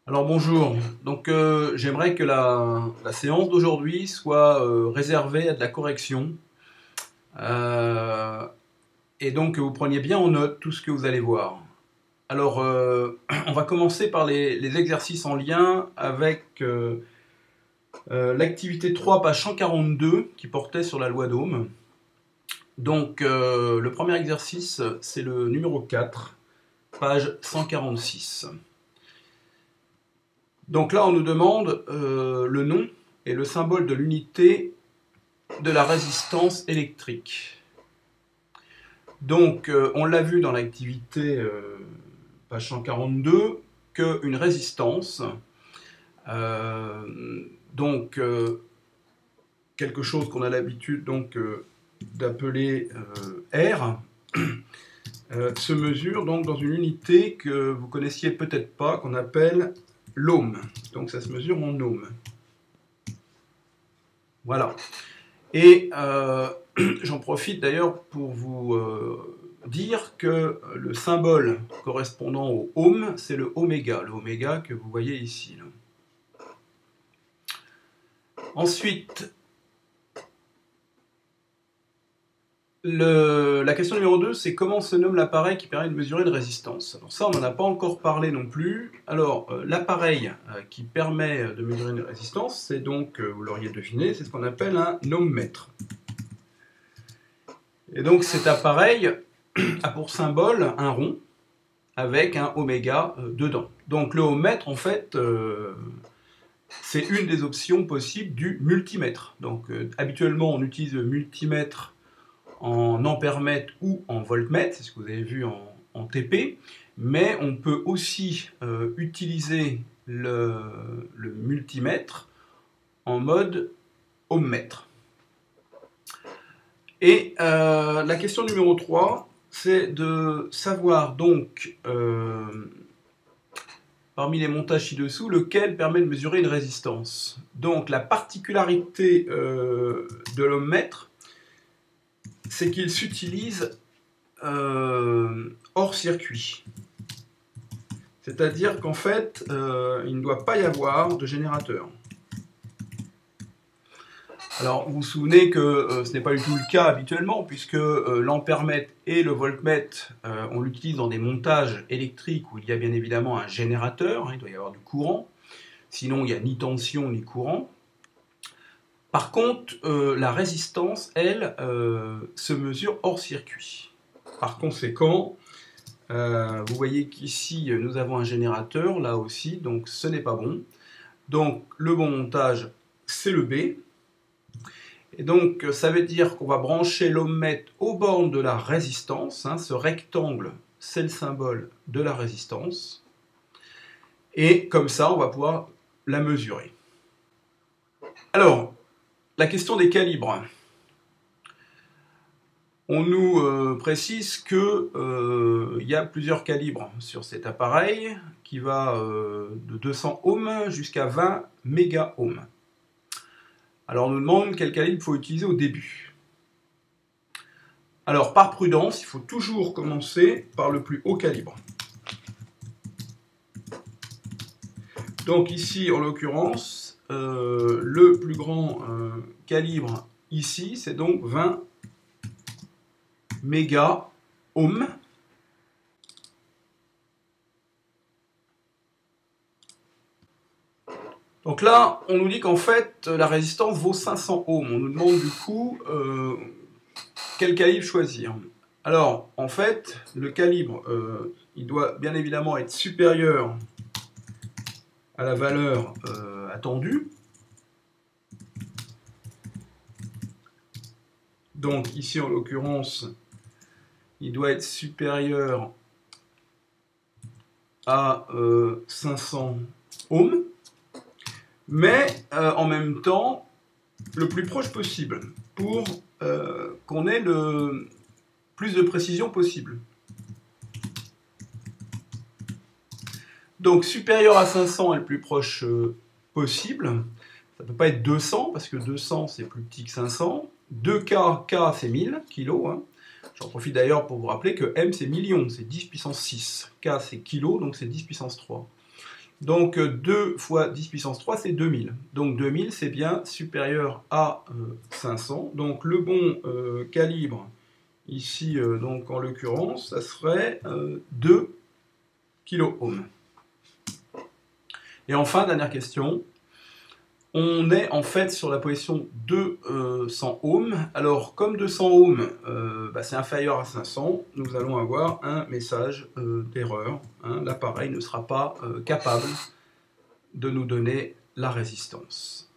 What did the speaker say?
Alors bonjour, donc j'aimerais que la séance d'aujourd'hui soit réservée à de la correction euh, et donc que vous preniez bien en note tout ce que vous allez voir. Alors on va commencer par les exercices en lien avec l'activité 3, page 142 qui portait sur la loi d'Ohm. Donc le premier exercice c'est le numéro 4, page 146. Donc là, on nous demande le nom et le symbole de l'unité de la résistance électrique. Donc, on l'a vu dans l'activité page 142, qu'une résistance, donc quelque chose qu'on a l'habitude d'appeler R, se mesure donc dans une unité que vous connaissiez peut-être pas, qu'on appelle l'ohm. Donc ça se mesure en ohm. Voilà. Et j'en profite d'ailleurs pour vous dire que le symbole correspondant au ohm, c'est le oméga que vous voyez ici. Là. Ensuite, la question numéro 2, c'est comment se nomme l'appareil qui permet de mesurer une résistance. Alors ça, on n'en a pas encore parlé non plus. Alors, l'appareil qui permet de mesurer une résistance, c'est donc, vous l'auriez deviné, c'est ce qu'on appelle un ohmmètre. Et donc cet appareil a pour symbole un rond avec un oméga dedans. Donc le ohmmètre, en fait, c'est une des options possibles du multimètre. Donc habituellement, on utilise le multimètre en ampèremètre ou en voltmètre, c'est ce que vous avez vu en TP, mais on peut aussi utiliser le multimètre en mode ohmmètre. Et la question numéro 3, c'est de savoir donc, parmi les montages ci-dessous, lequel permet de mesurer une résistance. Donc la particularité de l'ohmmètre, c'est qu'il s'utilise hors circuit. C'est-à-dire qu'en fait, il ne doit pas y avoir de générateur. Alors, vous vous souvenez que ce n'est pas du tout le cas habituellement, puisque l'ampèremètre et le voltmètre, on l'utilise dans des montages électriques où il y a bien évidemment un générateur, hein, il doit y avoir du courant, sinon il n'y a ni tension ni courant. Par contre, la résistance, elle, se mesure hors circuit. Par conséquent, vous voyez qu'ici, nous avons un générateur, là aussi, donc ce n'est pas bon. Donc, le bon montage, c'est le B. Et donc, ça veut dire qu'on va brancher l'ohmmètre aux bornes de la résistance. Hein, ce rectangle, c'est le symbole de la résistance. Et comme ça, on va pouvoir la mesurer. Alors, la question des calibres. On nous précise qu'il y a plusieurs calibres sur cet appareil qui va de 200 ohms jusqu'à 20 méga-ohms. Alors on nous demande quel calibre il faut utiliser au début. Alors par prudence, il faut toujours commencer par le plus haut calibre. Donc ici, en l'occurrence, le plus grand calibre ici, c'est donc 20 méga-ohms. Donc là, on nous dit qu'en fait, la résistance vaut 500 ohms. On nous demande du coup quel calibre choisir. Alors, en fait, le calibre, il doit bien évidemment être supérieur à la valeur attendue. Donc ici, en l'occurrence, il doit être supérieur à 500 ohms. Mais en même temps, le plus proche possible pour qu'on ait le plus de précision possible. Donc supérieur à 500 est le plus proche possible. Ça ne peut pas être 200 parce que 200 c'est plus petit que 500. 2K, K c'est 1000 kg. Hein. J'en profite d'ailleurs pour vous rappeler que M c'est million, c'est 10 puissance 6. K c'est kilo, donc c'est 10 puissance 3. Donc 2 fois 10 puissance 3, c'est 2000. Donc 2000, c'est bien supérieur à 500. Donc le bon calibre, ici, donc en l'occurrence, ça serait 2 kOhms. Et enfin, dernière question. On est en fait sur la position 200 ohms. Alors, comme 200 ohms, c'est inférieur à 500, nous allons avoir un message d'erreur. L'appareil ne sera pas capable de nous donner la résistance.